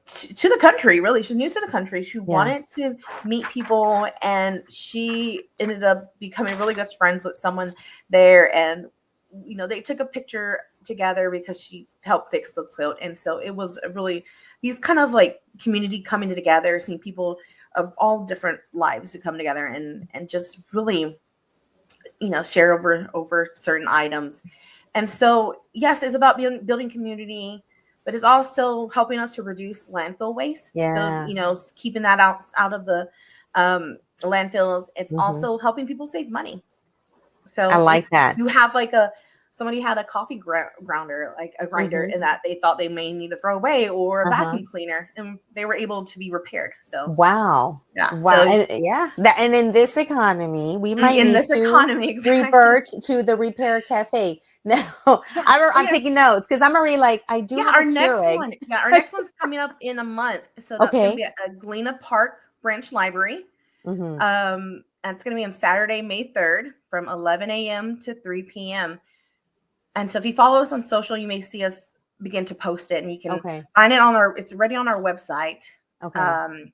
to the country, really. She's new to the country. She wanted to meet people, and she ended up becoming really good friends with someone there. And, they took a picture together because she helped fix the quilt. And so it was these kind of like community coming together, seeing people of all different lives to come together and just really, share over certain items. And so, yes, it's about building community, but it's also helping us to reduce landfill waste. So, keeping that out of the landfills. It's
Mhm.
also helping people save money.
I
So if
like that.
you have like somebody had a coffee grounder, like a grinder,
Mhm.
and that they thought they may need to throw away, or a
Uh-huh.
vacuum cleaner, and they were able to be repaired. So
Wow.
yeah,
Wow.
so
And yeah, and in this economy, we might
in
need
this
to
economy, exactly.
revert to the repair cafe. Now,
Yeah,
I'm taking notes because I'm already like, I do have
our
a
next
Keurig.
one. Yeah, our next one's coming up in a month. So that's going to
Okay.
be at Galena Park Branch Library.
Mm-hmm.
And it's going to be on Saturday, May 3rd from 11 a.m. to 3 p.m. And so if you follow us on social, you may see us begin to post it, and you can find it it's already on our website.
Okay.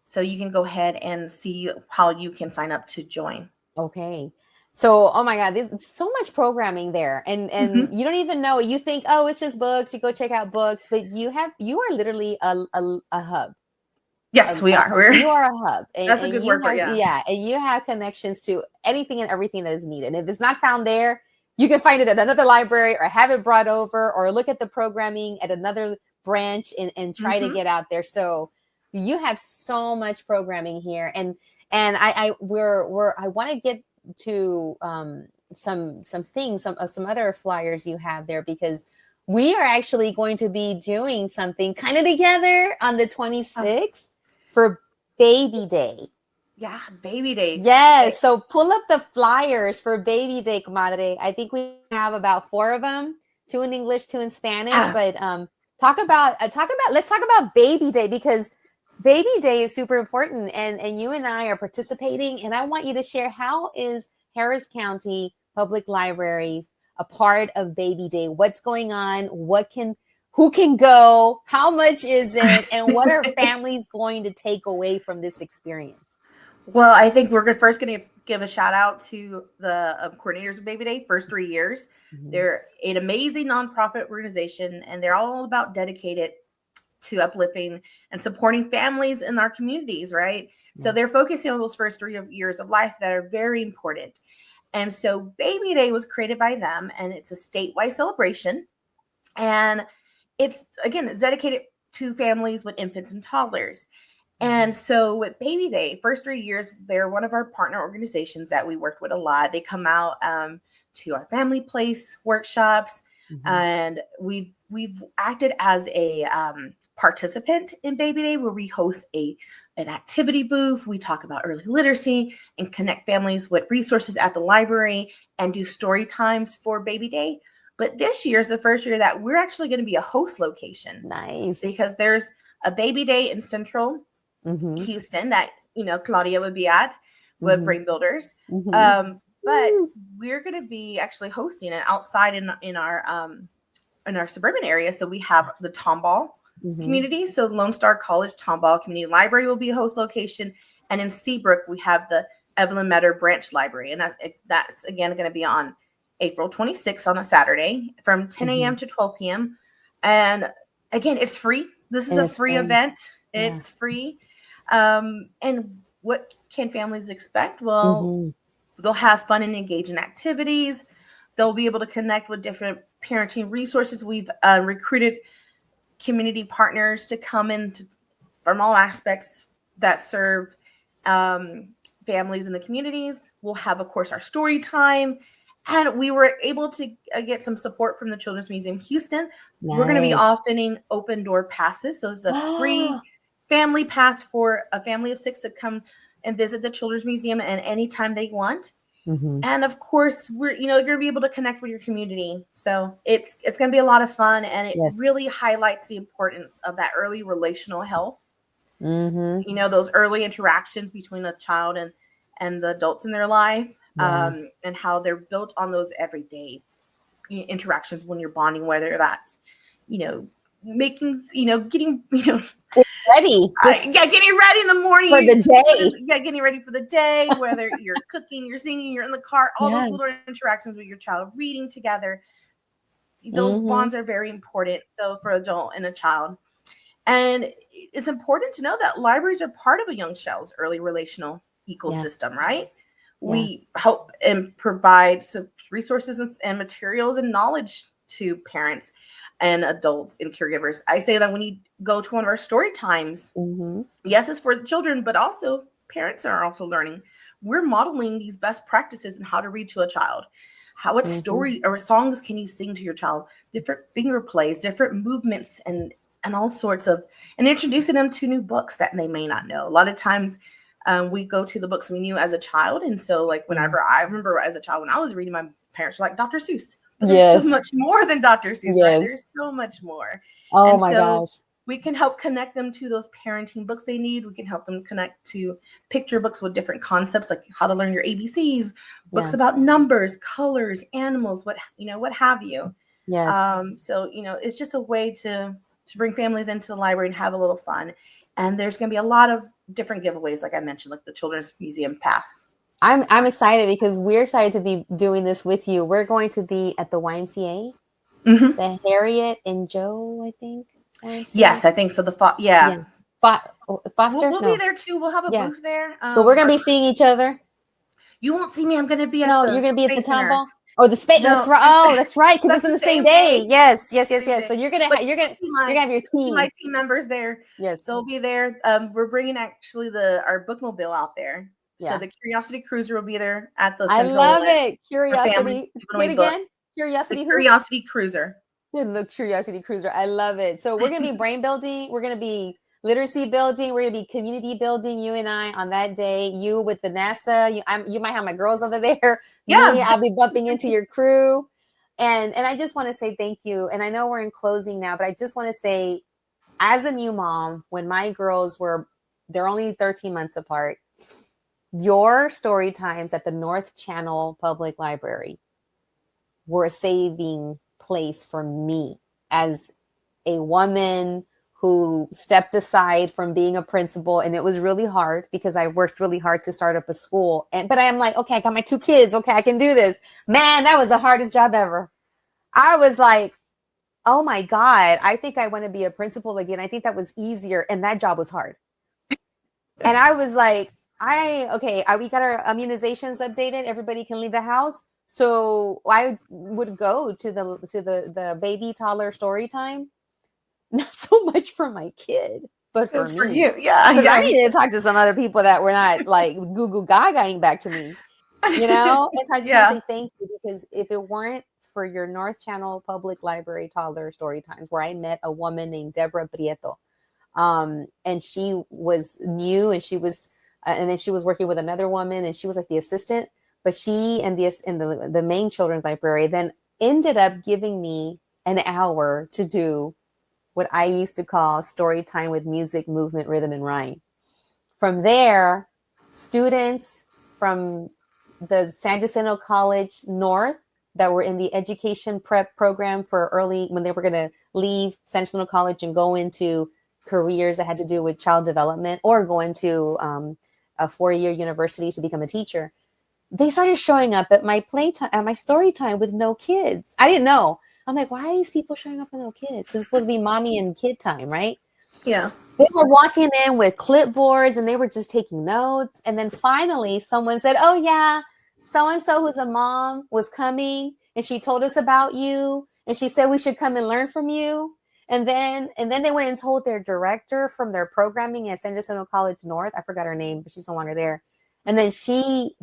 So you can go ahead and see how you can sign up to join.
Okay. So, oh my God, there's so much programming there, and you don't even know. You think, oh, it's just books. You go check out books, but you are literally a hub.
Yes, we are.
You are a hub,
That's a good word for it.
Yeah, and you have connections to anything and everything that is needed. And if it's not found there, you can find it at another library, or have it brought over, or look at the programming at another branch and try to get out there. So you have so much programming here, and I want to get to some things, some other flyers you have there, because we are actually going to be doing something kind of together on the 26th for Baby Day.
Yeah, Baby Day.
Yes. So pull up the flyers for Baby Day, comadre. I think we have about 4 of them, 2 in English, 2 in Spanish. But let's talk about Baby Day, because Baby Day is super important, and you and I are participating, and I want you to share, how is Harris County Public Libraries a part of Baby Day? What's going on? Who can go? How much is it? And what are families going to take away from this experience?
Well, I think we're first going to give a shout out to the coordinators of Baby Day, first 3 years. They're an amazing nonprofit organization, and they're all about dedicated to uplifting and supporting families in our communities, right? So they're focusing on those first 3 years of life that are very important. And so Baby Day was created by them, and it's a statewide celebration. And it's dedicated to families with infants and toddlers. And so with Baby Day, first 3 years, they're one of our partner organizations that we worked with a lot. They come out to our family place workshops, and we've acted as a participant in Baby Day, where we host an activity booth. We talk about early literacy and connect families with resources at the library, and do story times for Baby Day. But this year is the first year that we're actually going to be a host location.
Nice.
Because there's a Baby Day in Central Houston that Claudia would be at with Brain Builders. But we're going to be actually hosting it outside in our suburban area. So we have the Tomball community. So Lone Star College Tomball Community Library will be a host location. And in Seabrook, we have the Evelyn Metter Branch Library. And that's again going to be on April 26th on a Saturday from 10 a.m. to 12 p.m. And again, it's free. This is a free event. It's free. And what can families expect? Well, they'll have fun and engage in activities. They'll be able to connect with different parenting resources. We've recruited community partners to come in from all aspects that serve families in the communities. We'll have, of course, our story time. And we were able to get some support from the Children's Museum Houston. Nice. We're going to be offering open door passes. So it's a free family pass for a family of 6 to come and visit the Children's Museum at any time they want. And of course, you're going to be able to connect with your community. So it's going to be a lot of fun, and it really highlights the importance of that early relational health. Those early interactions between a child and the adults in their life, and how they're built on those everyday interactions when you're bonding, whether that's, making, getting,
ready.
Getting ready in the morning
for the day.
Getting ready for the day, whether you're cooking, you're singing, you're in the car, all those little interactions with your child, reading together. Those bonds are very important. So for adult and a child. And it's important to know that libraries are part of a young child's early relational ecosystem, right? We help and provide some resources and materials and knowledge to parents and adults and caregivers. I say that when you go to one of our story times, yes, it's for the children, but also parents are also learning. We're modeling these best practices and how to read to a child. What story or songs can you sing to your child? Different finger plays, different movements, and all sorts of, and introducing them to new books that they may not know. A lot of times we go to the books we knew as a child. And so like whenever I remember as a child, when I was reading, my parents were like, Dr. Seuss. But there's so much more than Dr. Seuss, right? There's so much more.
Oh my gosh.
We can help connect them to those parenting books they need. We can help them connect to picture books with different concepts, like how to learn your ABCs, books about numbers, colors, animals, what have you.
Yes.
So, it's just a way to bring families into the library and have a little fun. And there's going to be a lot of different giveaways, like I mentioned, like the Children's Museum Pass.
I'm excited because we're excited to be doing this with you. We're going to be at the YMCA, the Harriet and Joe, I think. YMCA.
Yes, I think so.
Foster.
We'll be there too. We'll have a booth there.
So we're gonna be seeing each other.
You won't see me. I'm gonna be at
you're gonna be at the town hall. Oh, the space. No. That's right. Because it's in the same day. Yes. So you're gonna have your team.
My team members there.
Yes,
they'll be there. We're bringing actually our bookmobile out there. So the Curiosity Cruiser will be there at the.
I love it. Curiosity. Say it again. Curiosity
Cruiser.
The Curiosity Cruiser. I love it. So we're going to be brain building. We're going to be literacy building. We're going to be community building, you and I, on that day. You with the NASA. You might have my girls over there.
Yeah.
Me, I'll be bumping into your crew. And I just want to say thank you. And I know we're in closing now, but I just want to say, as a new mom, when my girls they're only 13 months apart, your story times at the North Channel Public Library were a saving place for me as a woman who stepped aside from being a principal. And it was really hard because I worked really hard to start up a school. But I'm like, okay, I got my 2 kids. Okay, I can do this. Man, that was the hardest job ever. I was like, oh my God, I think I want to be a principal again. I think that was easier. And that job was hard. And I was like, we got our immunizations updated. Everybody can leave the house. So I would go to the baby toddler story time, not so much for my kid, but for me.
For you. Yeah.
I needed to talk to some other people that were not like goo goo gagaing back to me. And so I just want to say thank you, because if it weren't for your North Channel Public Library toddler story times, where I met a woman named Deborah Prieto, and she was new, and she was, and then she was working with another woman, and she was like the assistant. But she and the main children's library then ended up giving me an hour to do what I used to call story time with music, movement, rhythm, and rhyme. From there, students from the San Jacinto College North that were in the education prep program for when they were going to leave San Jacinto College and go into careers that had to do with child development or go into a 4-year university to become a teacher. They started showing up at my playtime, at my story time with no kids. I didn't know. I'm like, why are these people showing up with no kids? Because it's supposed to be mommy and kid time, right?
Yeah.
They were walking in with clipboards and they were just taking notes. And then finally someone said, oh yeah, so-and-so who's a mom was coming and she told us about you. And she said we should come and learn from you. And then they went and told their director from their programming at San Jacinto College North. I forgot her name, but she's no longer there. And then she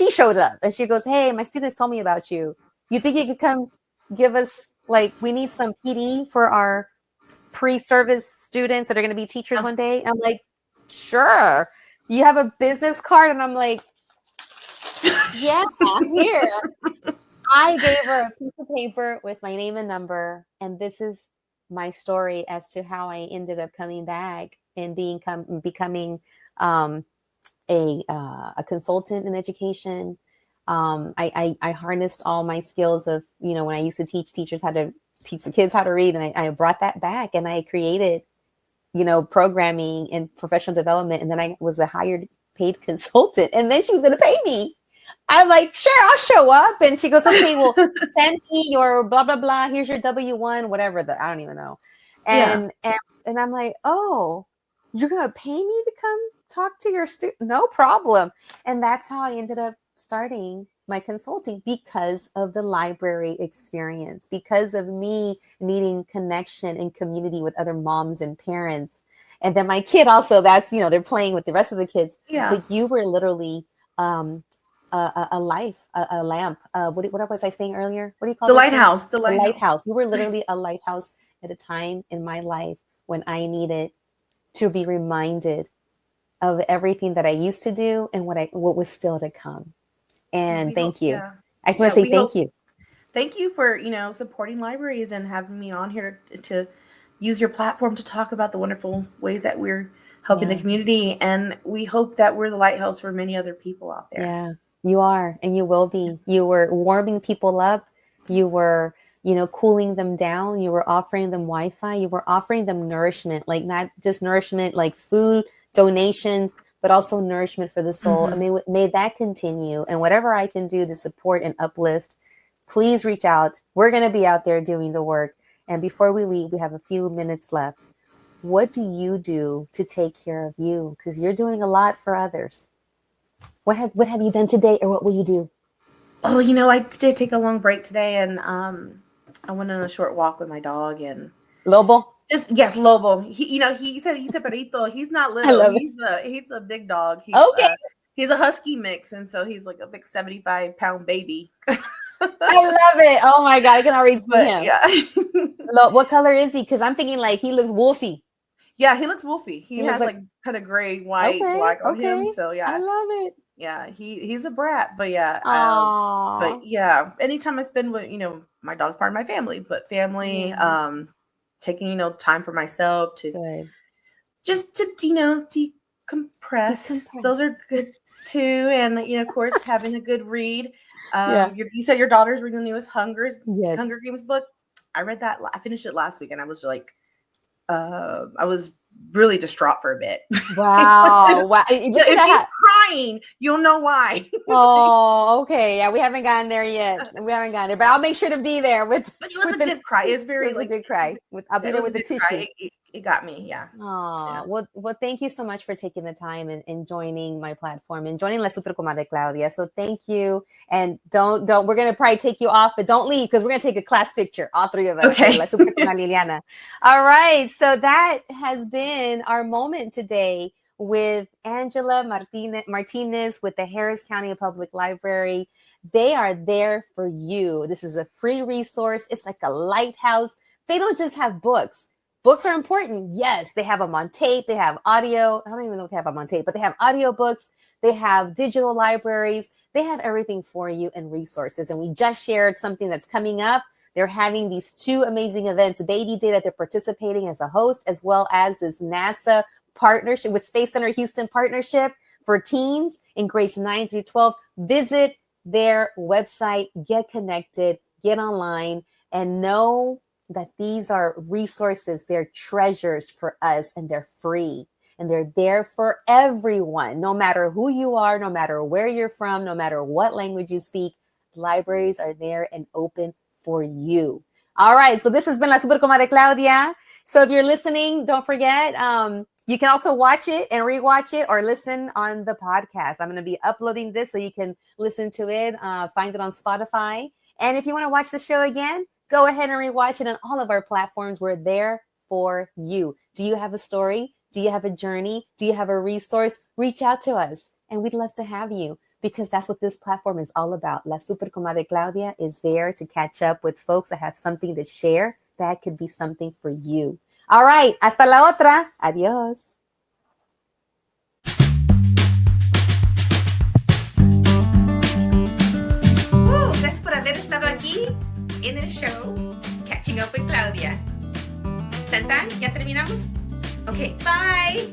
showed up and she goes, hey, my students told me about you. You think you could come give us, like, we need some PD for our pre-service students that are going to be teachers one day. And I'm like, sure. You have a business card? And I'm like, yeah, here. I gave her a piece of paper with my name and number. And this is my story as to how I ended up coming back and becoming a consultant in education. I harnessed all my skills of, when I used to teach teachers how to teach the kids how to read. And I brought that back and I created, programming and professional development. And then I was a hired paid consultant. And then she was going to pay me. I'm like, sure, I'll show up. And she goes, okay, well, send me your blah, blah, blah. Here's your W-1, whatever. I don't even know. And I'm like, oh, you're going to pay me to come talk to your student? No problem. And that's how I ended up starting my consulting, because of the library experience, because of me needing connection and community with other moms and parents. And then my kid also, that's, they're playing with the rest of the kids.
Yeah.
But you were literally a lamp. What was I saying earlier? What do you call
The
those
lighthouse.
things?
The
The
lighthouse.
lighthouse. You were literally a lighthouse at a time in my life when I needed to be reminded of everything that I used to do and what was still to come. And thank you.
Yeah.
I just want to say thank you.
Thank you for, supporting libraries and having me on here to use your platform to talk about the wonderful ways that we're helping the community. And we hope that we're the lighthouse for many other people out there.
Yeah, you are. And you will be. You were warming people up. You were, cooling them down. You were offering them Wi-Fi. You were offering them nourishment, like not just nourishment, like food, donations, but also nourishment for the soul.
Mm-hmm.
I mean, may that continue. And whatever I can do to support and uplift, please reach out. We're going to be out there doing the work. And before we leave, we have a few minutes left. What do you do to take care of you? Because you're doing a lot for others. What have you done today, or what will you do?
Oh, I did take a long break today, and I went on a short walk with my dog and
Lobo.
Yes, Lobo. He said he's a perrito. He's not little. He's a big dog. He's a husky mix, and so he's like a big 75-pound baby.
I love it. Oh my God, I can already see him.
Yeah.
What color is he? Because I'm thinking like he looks wolfy.
Yeah, he looks wolfy. He has like kind of gray, white, black on him. So yeah,
I love it.
Yeah, he's a brat, but yeah.
But
yeah, anytime I spend with my dog's part of my family, but family, taking time for myself to just to decompress. Those are good too, and of course having a good read. You said your daughter's reading the newest Hunger Games book. I read that. I finished it last week, and I was like, I was really distraught for a bit.
Wow.
If she's crying, you'll know why.
Oh, okay. Yeah, we haven't gotten there yet. But I'll make sure to be there with.
But it was a good cry. It was
a good cry. I'll be there with the tissue.
It got me. Yeah.
Oh, well, thank you so much for taking the time and joining my platform and joining La Super Comadre Claudia. So thank you. And don't, we're going to probably take you off, but don't leave because we're going to take a class picture. All three of us.
Okay.
La Super Comadre Liliana. All right. So that has been our moment today with Angela Martinez with the Harris County Public Library. They are there for you. This is a free resource. It's like a lighthouse. They don't just have books. Books are important. Yes, they have them on tape. They have audio. I don't even know if they have them on tape, but they have audio books. They have digital libraries. They have everything for you and resources. And we just shared something that's coming up. They're having these two amazing events, Baby Day, that they're participating as a host, as well as this NASA partnership with Space Center Houston partnership for teens in grades 9 through 12. Visit their website, get connected, get online, and know that these are resources, they're treasures for us, and they're free. And they're there for everyone, no matter who you are, no matter where you're from, no matter what language you speak. Libraries are there and open for you. All right, so this has been La Super Comadre Claudia. So if you're listening, don't forget, you can also watch it and rewatch it or listen on the podcast. I'm going to be uploading this so you can listen to it, find it on Spotify. And if you want to watch the show again, go ahead and rewatch it on all of our platforms. We're there for you. Do you have a story? Do you have a journey? Do you have a resource? Reach out to us, and we'd love to have you because that's what this platform is all about. La Super Comadre Claudia is there to catch up with folks that have something to share. That could be something for you. All right. Hasta la otra. Adiós. Gracias por haber estado aquí en el show Catching Up with Claudia. ¿Tan? ¿Ya terminamos? Okay, bye.